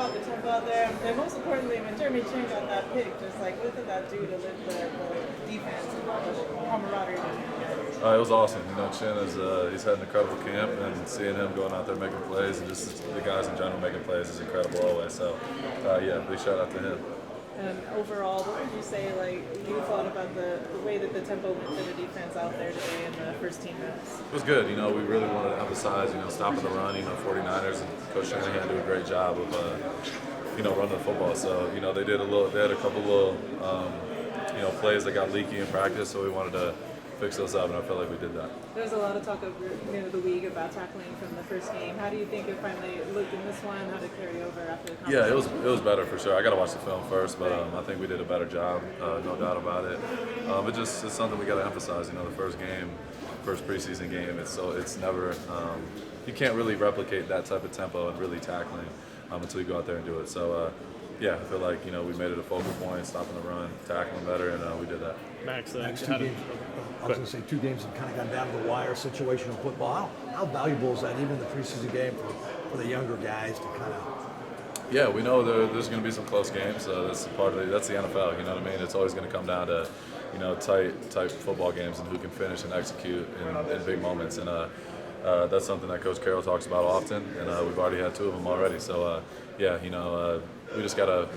about the tempo out there, and most importantly, when Jeremy Chin got that pick, just like what did that do to lift the defense and the camaraderie between you guys? It was awesome. Chin is he's had an incredible camp, and seeing him going out there making plays, and just the guys in general making plays is incredible always. So, yeah, big shout out to him. And overall, what would you say, like, you thought about the way that the tempo went for the defense out there today in the first team minutes? It was good. We really wanted to emphasize, stopping the run. 49ers and Coach Shanahan do a great job of, running the football. So, they had a couple little, plays that got leaky in practice. So we wanted to fix those up, and I felt like we did that. There's a lot of talk over the league about tackling from the first game. How do you think it finally looked in this one? How did it carry over after the Yeah, it was better for sure. I got to watch the film first, but I think we did a better job, no doubt about it. It's something we got to emphasize. The first game, first preseason game, it's never you can't really replicate that type of tempo and really tackling until you go out there and do it. So. Yeah, I feel like we made it a focal point, stopping the run, tackling better, and we did that. Max, Next 2 games. I was going to say 2 games have kind of gone down to the wire, situational football. How valuable is that, even in the preseason game, for the younger guys to kind of? Yeah, we know there's going to be some close games. That's that's the NFL. You know what I mean? It's always going to come down to tight football games and who can finish and execute in big moments. And that's something that Coach Carroll talks about often, and we've already had 2 of them already. So yeah, we just gotta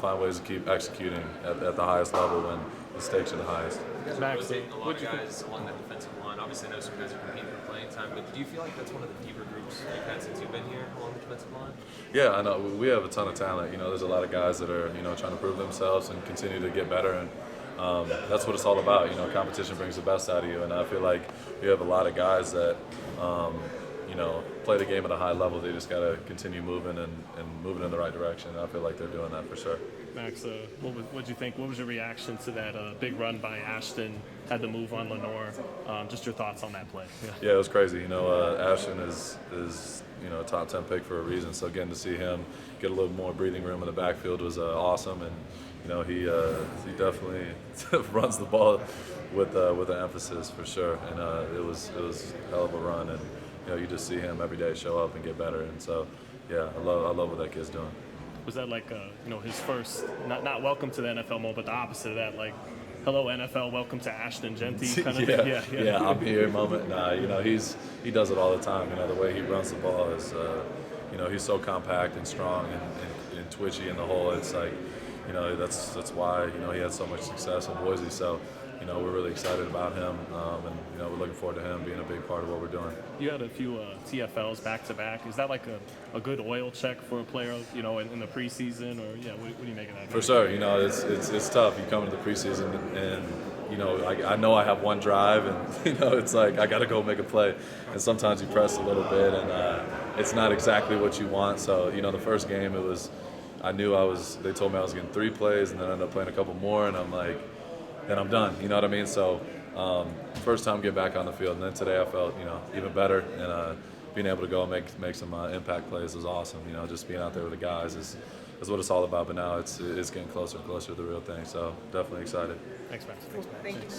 find ways to keep executing at the highest level when the stakes are the highest. You guys are rotating a lot of guys along that defensive line. Obviously, I know some guys are competing for playing time, but do you feel like that's one of the deeper groups you've had since you've been here along the defensive line? Yeah, I know. We have a ton of talent. There's a lot of guys that are trying to prove themselves and continue to get better, and that's what it's all about. Competition brings the best out of you, and I feel like we have a lot of guys that play the game at a high level. They just got to continue moving and moving in the right direction. And I feel like they're doing that for sure. Max, what did you think? What was your reaction to that big run by Ashton? Had the move on Lenore. Just your thoughts on that play. Yeah, it was crazy. Ashton is a top 10 pick for a reason. So getting to see him get a little more breathing room in the backfield was awesome. And he definitely runs the ball with an emphasis for sure. And it was a hell of a run. And you just see him every day show up and get better. And so, yeah, I love what that kid's doing. Was that like his first not welcome to the NFL moment, but the opposite of that, like hello NFL, welcome to Ashton Genty kind of thing? Yeah, I'm here moment. Nah, he does it all the time. The way he runs the ball is he's so compact and strong and twitchy in the hole. It's like that's why he had so much success in Boise. So we're really excited about him, and we're looking forward to him being a big part of what we're doing. You had a few TFLs back to back. Is that like a good oil check for a player, in the preseason, or what do you make of that? For sure, it's tough. You come into the preseason and I know I have one drive, and it's like I got to go make a play, and sometimes you press a little bit, and it's not exactly what you want. So the first game I knew they told me I was getting 3 plays, and then I ended up playing a couple more, and I'm like, then I'm done. You know what I mean? So first time getting back on the field, and then today I felt even better, and being able to go and make some impact plays was awesome. Just being out there with the guys is what it's all about. But now it's getting closer and closer to the real thing. So definitely excited. Thanks, Max. Thank you.